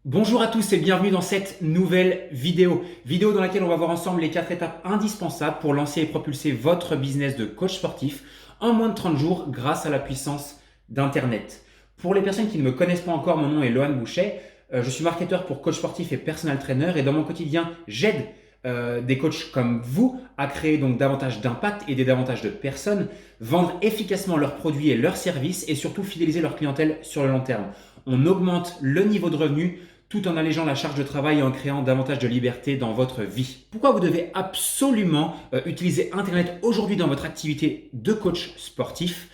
Bonjour à tous et bienvenue dans cette nouvelle vidéo dans laquelle on va voir ensemble les 4 étapes indispensables pour lancer et propulser votre business de coach sportif en moins de 30 jours grâce à la puissance d'Internet. Pour les personnes qui ne me connaissent pas encore, mon nom est Lohan Boucher, je suis marketeur pour coach sportif et personal trainer et dans mon quotidien, j'aide des coachs comme vous à créer donc davantage d'impact, aider davantage de personnes, vendre efficacement leurs produits et leurs services et surtout fidéliser leur clientèle sur le long terme. On augmente le niveau de revenu tout en allégeant la charge de travail et en créant davantage de liberté dans votre vie. Pourquoi vous devez absolument utiliser Internet aujourd'hui dans votre activité de coach sportif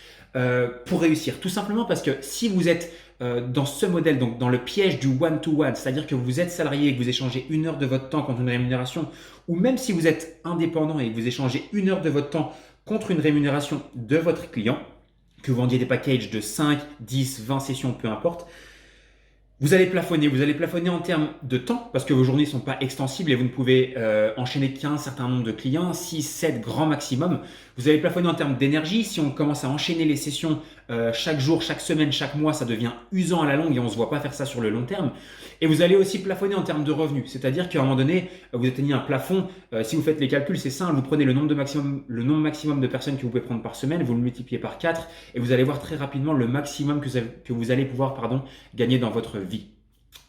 pour réussir? Tout simplement parce que si vous êtes dans ce modèle, donc dans le piège du one-to-one, c'est-à-dire que vous êtes salarié et que vous échangez 1 heure de votre temps contre une rémunération, ou même si vous êtes indépendant et que vous échangez 1 heure de votre temps contre une rémunération de votre client, que vous vendiez des packages de 5, 10, 20 sessions, peu importe, vous allez plafonner en termes de temps parce que vos journées ne sont pas extensibles et vous ne pouvez enchaîner qu'un certain nombre de clients, 6, 7 grand maximum. Vous allez plafonner en termes d'énergie. Si on commence à enchaîner les sessions chaque jour, chaque semaine, chaque mois, ça devient usant à la longue et on ne se voit pas faire ça sur le long terme. Et vous allez aussi plafonner en termes de revenus, c'est-à-dire qu'à un moment donné, vous atteignez un plafond. Si vous faites les calculs, c'est simple, vous prenez le nombre maximum de personnes que vous pouvez prendre par semaine, vous le multipliez par 4 et vous allez voir très rapidement le maximum que vous allez pouvoir gagner dans votre vie.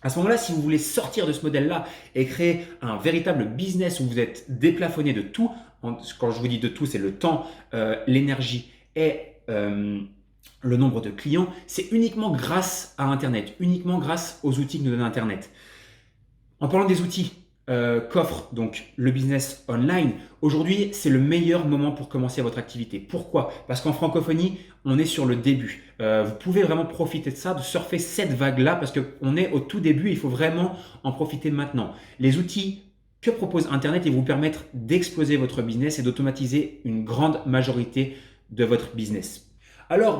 À ce moment-là, si vous voulez sortir de ce modèle-là et créer un véritable business où vous êtes déplafonné de tout, quand je vous dis de tout, c'est le temps, l'énergie et le nombre de clients, c'est uniquement grâce à Internet, uniquement grâce aux outils que nous donne Internet. En parlant des outils qu'offre donc le business online, aujourd'hui, c'est le meilleur moment pour commencer votre activité. Pourquoi? Parce qu'en francophonie, on est sur le début. Vous pouvez vraiment profiter de ça, de surfer cette vague-là, parce qu'on est au tout début et il faut vraiment en profiter maintenant. Les outils que propose Internet ils vous permettre d'exploser votre business et d'automatiser une grande majorité de votre business. Alors,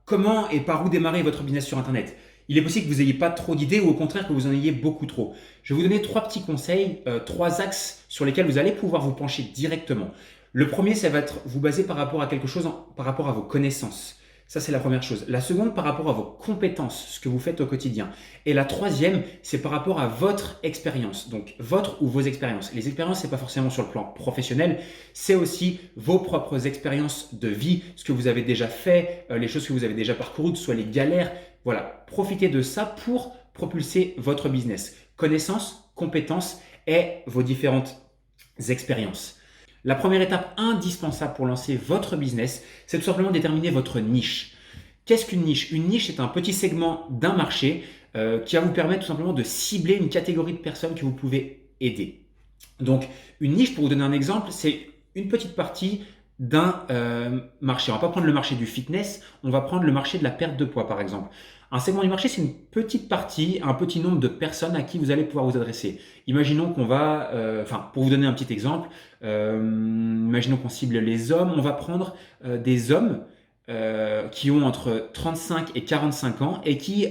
comment et par où démarrer votre business sur Internet? Il est possible que vous n'ayez pas trop d'idées ou au contraire que vous en ayez beaucoup trop. Je vais vous donner 3 petits conseils, 3 axes sur lesquels vous allez pouvoir vous pencher directement. Le premier, ça va être vous baser par rapport à quelque chose, par rapport à vos connaissances. Ça, c'est la première chose. La seconde, par rapport à vos compétences, ce que vous faites au quotidien. Et la troisième, c'est par rapport à votre expérience. Donc, votre ou vos expériences. Les expériences, ce n'est pas forcément sur le plan professionnel, c'est aussi vos propres expériences de vie, ce que vous avez déjà fait, les choses que vous avez déjà parcourues, soit les galères. Voilà, profitez de ça pour propulser votre business. Connaissances, compétences et vos différentes expériences. La première étape indispensable pour lancer votre business, c'est tout simplement déterminer votre niche. Qu'est-ce qu'une niche? Une niche, c'est un petit segment d'un marché qui va vous permettre tout simplement de cibler une catégorie de personnes que vous pouvez aider. Donc, une niche, pour vous donner un exemple, c'est une petite partie d'un marché. On ne va pas prendre le marché du fitness, on va prendre le marché de la perte de poids, par exemple. Un segment du marché, c'est une petite partie, un petit nombre de personnes à qui vous allez pouvoir vous adresser. Imaginons qu'on va, pour vous donner un petit exemple, imaginons qu'on cible les hommes, on va prendre des hommes qui ont entre 35 et 45 ans et qui,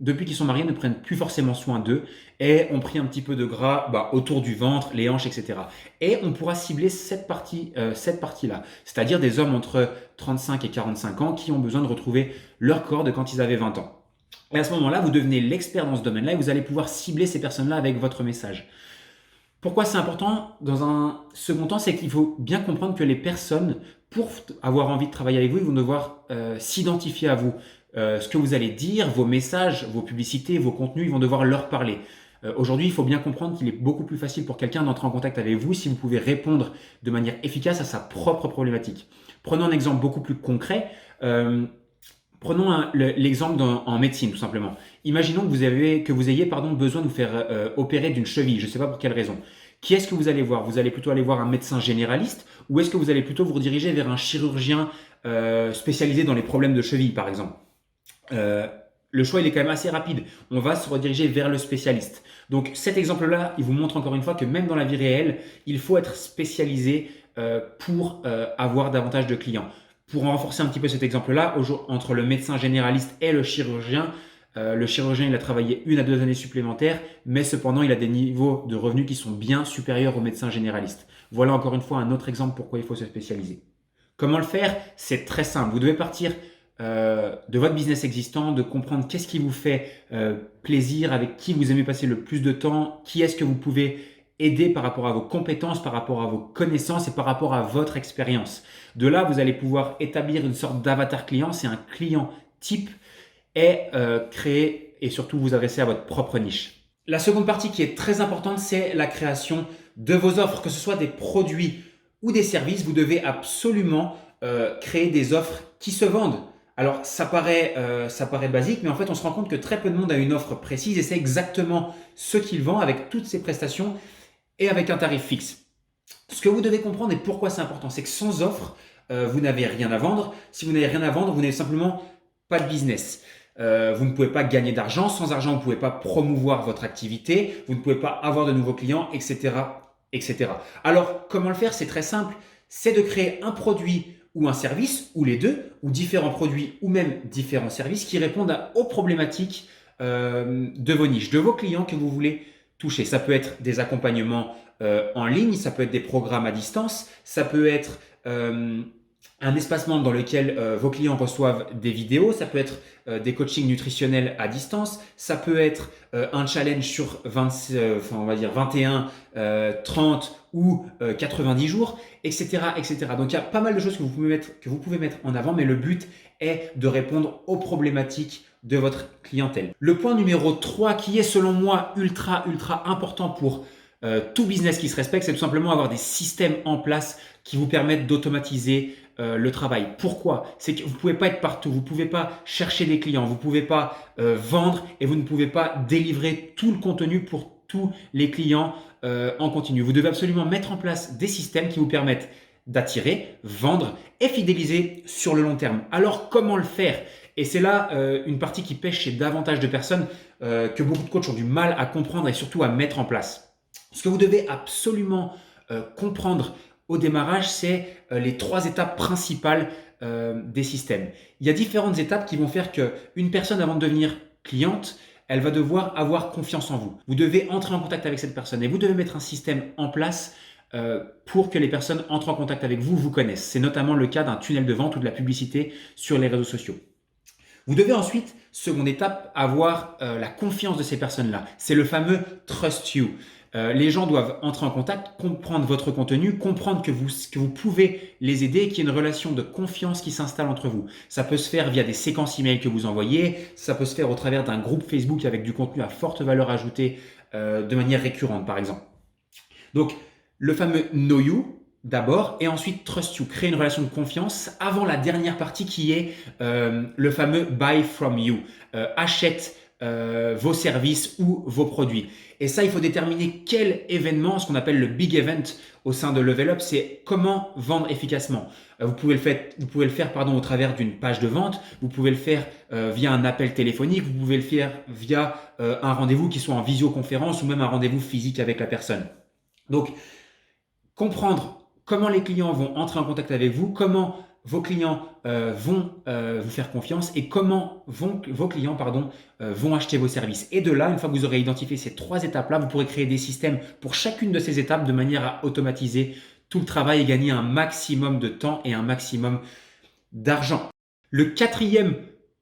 depuis qu'ils sont mariés, ne prennent plus forcément soin d'eux et ont pris un petit peu de gras autour du ventre, les hanches, etc. Et on pourra cibler cette partie-là, c'est-à-dire des hommes entre 35 et 45 ans qui ont besoin de retrouver leur corps de quand ils avaient 20 ans. Et à ce moment-là, vous devenez l'expert dans ce domaine-là et vous allez pouvoir cibler ces personnes-là avec votre message. Pourquoi c'est important? Dans un second temps, c'est qu'il faut bien comprendre que les personnes, pour avoir envie de travailler avec vous, ils vont devoir s'identifier à vous. Ce que vous allez dire, vos messages, vos publicités, vos contenus, ils vont devoir leur parler. Aujourd'hui, il faut bien comprendre qu'il est beaucoup plus facile pour quelqu'un d'entrer en contact avec vous si vous pouvez répondre de manière efficace à sa propre problématique. Prenons un exemple beaucoup plus concret. Prenons l'exemple en médecine, tout simplement. Imaginons que vous ayez besoin de vous faire opérer d'une cheville, je ne sais pas pour quelle raison. Qui est-ce que vous allez voir? Vous allez plutôt aller voir un médecin généraliste ou est-ce que vous allez plutôt vous rediriger vers un chirurgien spécialisé dans les problèmes de cheville, par exemple? Le choix, il est quand même assez rapide. On va se rediriger vers le spécialiste. Donc, cet exemple-là, il vous montre encore une fois que même dans la vie réelle, il faut être spécialisé pour avoir davantage de clients. Pour renforcer un petit peu cet exemple-là, entre le médecin généraliste et le chirurgien, il a travaillé 1 à 2 années supplémentaires, mais cependant, il a des niveaux de revenus qui sont bien supérieurs au médecin généraliste. Voilà encore une fois un autre exemple pourquoi il faut se spécialiser. Comment le faire? C'est très simple. Vous devez partir de votre business existant, de comprendre qu'est-ce qui vous fait plaisir, avec qui vous aimez passer le plus de temps, qui est-ce que vous pouvez aider par rapport à vos compétences, par rapport à vos connaissances et par rapport à votre expérience. De là, vous allez pouvoir établir une sorte d'avatar client, c'est un client type, et créer et surtout vous adresser à votre propre niche. La seconde partie qui est très importante, c'est la création de vos offres, que ce soit des produits ou des services. Vous devez absolument créer des offres qui se vendent. Alors ça paraît basique, mais en fait on se rend compte que très peu de monde a une offre précise et c'est exactement ce qu'il vend avec toutes ses prestations et avec un tarif fixe. Ce que vous devez comprendre et pourquoi c'est important, c'est que sans offre, vous n'avez rien à vendre. Si vous n'avez rien à vendre, vous n'avez simplement pas de business. Vous ne pouvez pas gagner d'argent. Sans argent, vous ne pouvez pas promouvoir votre activité. Vous ne pouvez pas avoir de nouveaux clients, etc., etc. Alors, comment le faire? C'est très simple. C'est de créer un produit ou un service, ou les deux, ou différents produits, ou même différents services qui répondent aux problématiques de vos niches, de vos clients que vous voulez toucher. Ça peut être des accompagnements en ligne, ça peut être des programmes à distance, ça peut être un espacement dans lequel vos clients reçoivent des vidéos, ça peut être des coachings nutritionnels à distance, ça peut être un challenge sur 21, 30 ou 90 jours, etc., etc. Donc il y a pas mal de choses que vous pouvez mettre en avant, mais le but est de répondre aux problématiques de votre clientèle. Le point numéro 3 qui est selon moi ultra important pour tout business qui se respecte, c'est tout simplement avoir des systèmes en place qui vous permettent d'automatiser le travail. Pourquoi? C'est que vous ne pouvez pas être partout, vous ne pouvez pas chercher des clients, vous ne pouvez pas vendre et vous ne pouvez pas délivrer tout le contenu pour tous les clients en continu. Vous devez absolument mettre en place des systèmes qui vous permettent d'attirer, vendre et fidéliser sur le long terme. Alors comment le faire? Et c'est là une partie qui pêche chez davantage de personnes que beaucoup de coachs ont du mal à comprendre et surtout à mettre en place. Ce que vous devez absolument comprendre au démarrage, c'est les 3 étapes principales des systèmes. Il y a différentes étapes qui vont faire qu'une personne, avant de devenir cliente, elle va devoir avoir confiance en vous. Vous devez entrer en contact avec cette personne et vous devez mettre un système en place pour que les personnes entrent en contact avec vous, vous connaissent. C'est notamment le cas d'un tunnel de vente ou de la publicité sur les réseaux sociaux. Vous devez ensuite, seconde étape, avoir la confiance de ces personnes-là. C'est le fameux Trust You. Les gens doivent entrer en contact, comprendre votre contenu, comprendre que vous pouvez les aider et qu'il y a une relation de confiance qui s'installe entre vous. Ça peut se faire via des séquences email que vous envoyez, ça peut se faire au travers d'un groupe Facebook avec du contenu à forte valeur ajoutée de manière récurrente par exemple. Donc le fameux Know You d'abord et ensuite Trust You, créer une relation de confiance avant la dernière partie qui est le fameux Buy From You, achète vos services ou vos produits. Et ça, il faut déterminer quel événement, ce qu'on appelle le big event au sein de Level Up, c'est comment vendre efficacement. Vous pouvez le faire au travers d'une page de vente, vous pouvez le faire via un appel téléphonique, vous pouvez le faire via un rendez-vous qui soit en visioconférence ou même un rendez-vous physique avec la personne. Donc, comprendre comment les clients vont entrer en contact avec vous, comment vos clients vont vous faire confiance et comment vos clients vont acheter vos services. Et de là, une fois que vous aurez identifié ces 3 étapes-là, vous pourrez créer des systèmes pour chacune de ces étapes de manière à automatiser tout le travail et gagner un maximum de temps et un maximum d'argent. Le 4e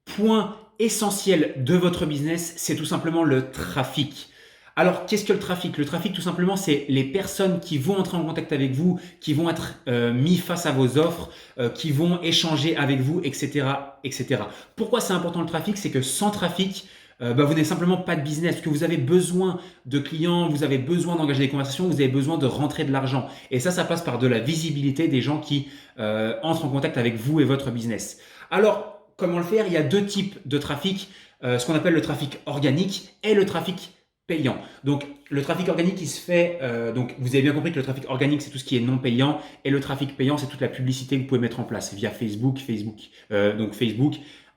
point essentiel de votre business, c'est tout simplement le trafic. Alors, qu'est-ce que le trafic? Le trafic, tout simplement, c'est les personnes qui vont entrer en contact avec vous, qui vont être mis face à vos offres, qui vont échanger avec vous, etc., etc. Pourquoi c'est important le trafic? C'est que sans trafic, vous n'avez simplement pas de business, parce que vous avez besoin de clients, vous avez besoin d'engager des conversations, vous avez besoin de rentrer de l'argent. Et ça passe par de la visibilité des gens qui entrent en contact avec vous et votre business. Alors, comment le faire? Il y a 2 types de trafic, ce qu'on appelle le trafic organique et le trafic payant. Donc, le trafic organique, il se fait, donc vous avez bien compris que le trafic organique, c'est tout ce qui est non payant et le trafic payant, c'est toute la publicité que vous pouvez mettre en place via Facebook,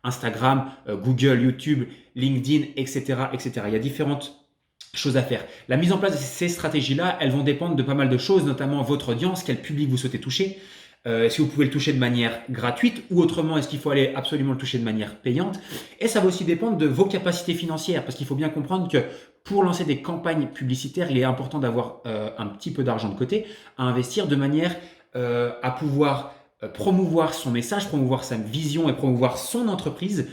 Instagram, Google, YouTube, LinkedIn, etc., etc. Il y a différentes choses à faire. La mise en place de ces stratégies-là, elles vont dépendre de pas mal de choses, notamment votre audience, quel public vous souhaitez toucher. Est-ce que vous pouvez le toucher de manière gratuite ou autrement, est-ce qu'il faut aller absolument le toucher de manière payante? Et ça va aussi dépendre de vos capacités financières parce qu'il faut bien comprendre que pour lancer des campagnes publicitaires, il est important d'avoir un petit peu d'argent de côté à investir de manière à pouvoir promouvoir son message, promouvoir sa vision et promouvoir son entreprise,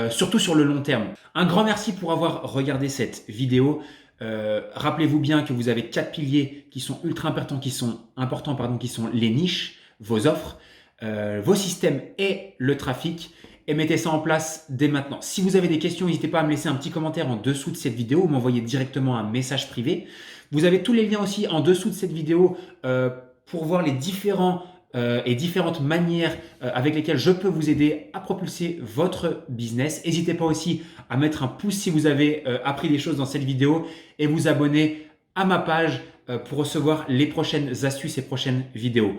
surtout sur le long terme. Un grand merci pour avoir regardé cette vidéo. Rappelez-vous bien que vous avez 4 piliers qui sont ultra importants, qui sont les niches, vos offres, vos systèmes et le trafic. Et mettez ça en place dès maintenant. Si vous avez des questions, n'hésitez pas à me laisser un petit commentaire en dessous de cette vidéo ou m'envoyer directement un message privé. Vous avez tous les liens aussi en dessous de cette vidéo pour voir les différentes manières avec lesquelles je peux vous aider à propulser votre business. N'hésitez pas aussi à mettre un pouce si vous avez appris des choses dans cette vidéo et vous abonner à ma page pour recevoir les prochaines astuces et prochaines vidéos.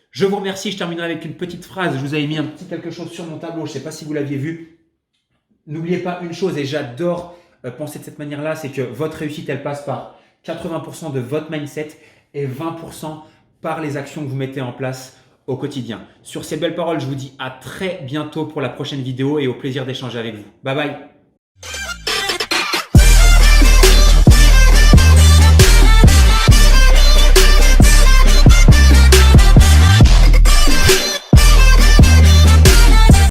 Je vous remercie, je terminerai avec une petite phrase. Je vous avais mis un petit quelque chose sur mon tableau, je ne sais pas si vous l'aviez vu. N'oubliez pas une chose, et j'adore penser de cette manière-là, c'est que votre réussite, elle passe par 80% de votre mindset et 20% par les actions que vous mettez en place au quotidien. Sur ces belles paroles, je vous dis à très bientôt pour la prochaine vidéo et au plaisir d'échanger avec vous. Bye bye.